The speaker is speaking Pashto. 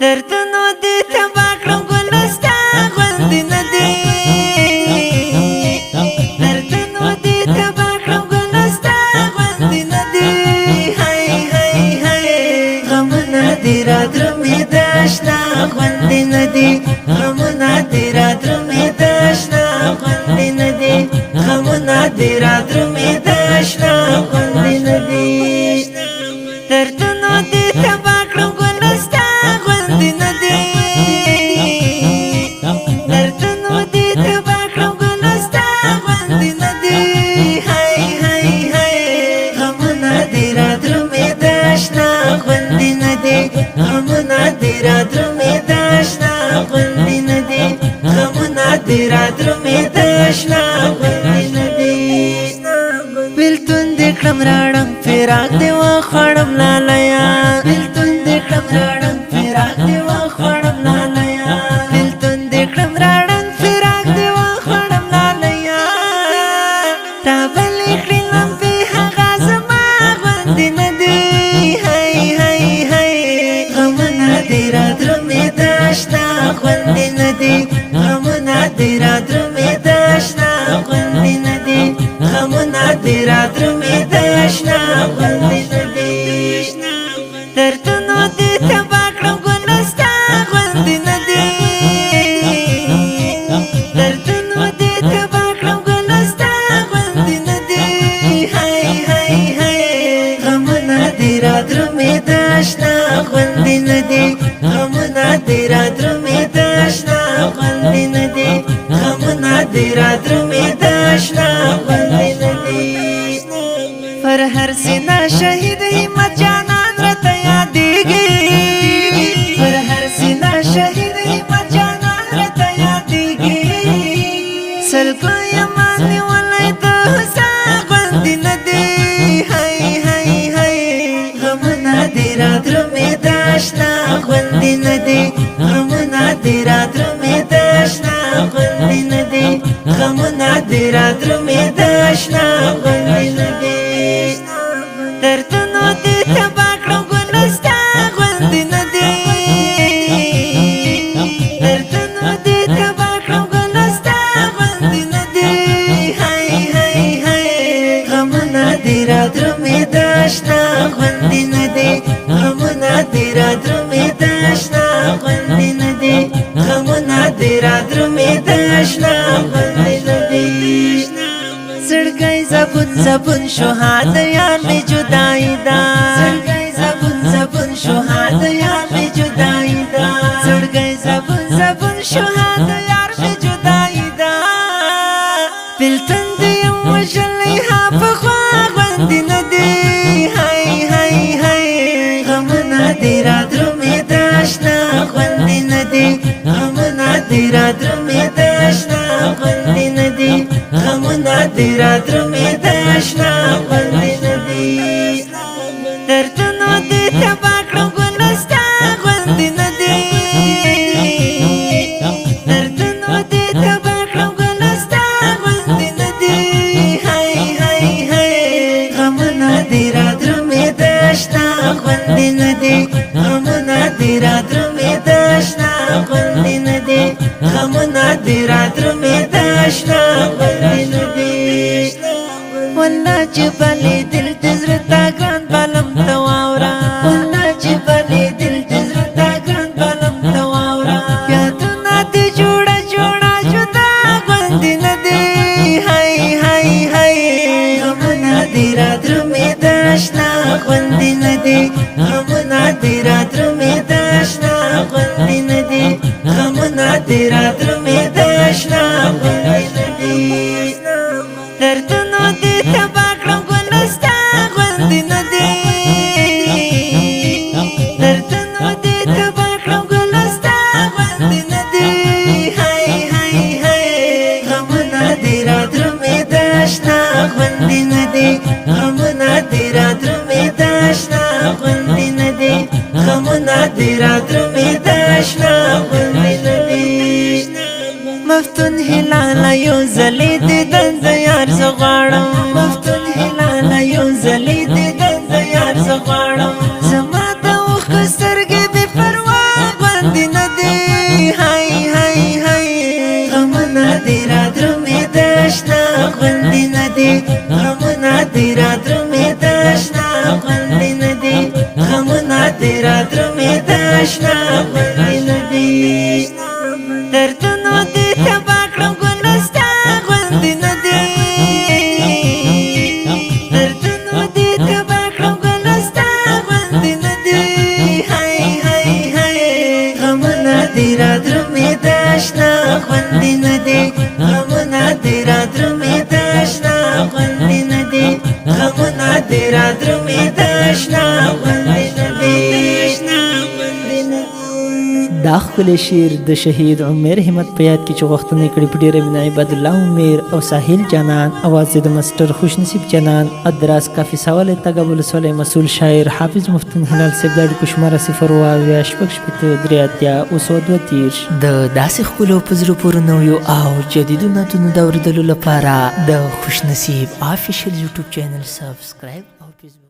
دردونو دې تبا کړم ګلستا غوندې نه دي دردونو دې تبا کړم ګلستا غوندې نه دي هاي هاي هاي غمونه دې را درومې د اشنا غوندې نه دي غمونه دې را درومې د اشنا غوندې نه دي غمونه دې را درومې د اشنا غوندې نه دي دردونو دې تبا کړم ګلستا غوندې نه دي دردونو دې تبا کړم ګلستا غوندې نه دي هاي هاي هاي غمونه دې را درومې د اشنا غوندې نه دي غمونه دې را درومې د اشنا غوندې نه دي غمونه دې را درومې د اشنا غوندې نه دي بلتون دې کړم راړم فراق دې وخوړم لالیا بلتون دې کړم راړم فراق دې وخوړم لالیا بلتون دې کړم راړم فراق دې وخوړم لالیا تا بلې کړې لمبې هغه زما غوندې نه دي هاي هاي هاي غمونه دې را درومې د اشنا غوندې نه دي غمونه دې را درومې د اشنا غوندې نه دي غمونه دې را درومې د اشنا غوندې نه دي دردونو دې تبا کړم ګلستا غوندې نه دي دردونو دې تبا کړم ګلستا غوندې نه دي هاي هاي هاي غمونه دې را درومې د اشنا غوندې نه دي غمونه دې را درومې د اشنا غوندې نه دي غمونه دې را درومې د اشنا غوندې نه دي پر هر سینا شهید همت جانان رته یادېږي پر هر سینا شهید همت جانان رته یادېږي سلګو یمان نیولی د هوسا غوندې نه دي هاي هاي هاي غمونه دې را درومې د اشنا غوندې نه دي غمونه دې را درومې د اشنا غوندې نه دي غمونه دې را درومې د اشنا غوندې نه دي دردونو دې تبا کړم ګلستا غوندې نه دي دردونو دې تبا کړم ګلستا غوندې نه دي هاي هاي هاي غمونه دې را درومې د اشنا غوندې نه دي غمونه دې را درومې د اشنا غوندې نه دي غمونه دې را درومې د اشنا غوندې نه دي زړګی زبون زبون شو هاد یار می جدائی دا زړګی زبون زبون شو هاد یار می جدائی دا زړګی زبون زبون شو هاد یار می جدائی دا بلتون دې وژلې ها په خوا غوندې نه دي هاي هاي هاي غمونه دې را درومې د اشنا غوندې نه دي غمونه دې را درومې د اشنا غوندې نه دي غمونه دې را درومې د اشنا غوندې نه دي دردونو دې تبا کړم ګلستا غوندې نه دي دردونو دې تبا کړم ګلستا غوندې نه دي هاي هاي هاي غمونه دې را درومې د اشنا غوندې نه دي غمونه دې را درومې د اشنا غوندې نه دي غمونه دې را درومې د اشنا غوندې نه دي والله چې بلې دل دې زړه تا ګران بالم ته واوره والله چې بلې دل دې زړه تا ګران بالم ته واوره یادونه دې جوړه جوړه جدا غوندې نه دي هاي هاي هاي غمونه دې را درومې د اشنا غوندې نه دي غمونه دې را درومې د اشنا غوندې نه دي غمونه دې را درومې د اشنا غوندې نه دي دردونو دې تبا کړم ګلستا غوندې نه دي دردونو دې تبا کړم ګلستا غوندې نه دي هاي هاي هاي غمونه دې را درومې د اشنا غوندې نه دي غمونه دې را درومې د اشنا غوندې نه دي غمونه دې را درومې د اشنا غوندې نه دي مفتون هلاله یو ځلې دې د یار زه غواړم مفتون هلاله یو ځلې دې د یار زه غواړم زما د اوښکو سترګې بې پروا غوندې نه دی هاي هاي هاي غمونه دې را درومې د اشنا غوندې نه دی غمونه دې را درومې د اشنا غوندې نه دی غمونه دې را درومې د اشنا غوندې نه دی دردونو دې تبا کړم ګله ستا غوندې نه دی دردونو دې تبا کړم ګله ستا غوندې نه دی هاي هاي هاي غمونه دې را درومې د اشنا غوندې نه دی غمونه دې را درومې د اشنا غوندې نه دی غمونه دې را درومې د اشنا غوندې نه دی دا ښکلی شعر د شهید عمر همت په یاد کې چې غوښتنه یې کړې په ډېره مینه عبادالله عمر او ساحل جانان اواز یې د ماسټر خوشنصیب جانان ادراس کافي سوال تګاب ولسوالۍ مسؤل شاعر حافظ مفتون هلال صاحب د اړیکو شماره 0 اویا شپږ شپېته درې اتیا اووه سوه دوه دېرش د داسې ښکلو په زړه پورې نویو او جدیدو نعتونو د اورېدلو لپاره د خوشنصیب آفیشل یوټیوب چینل سبسکرایب او فیسبوک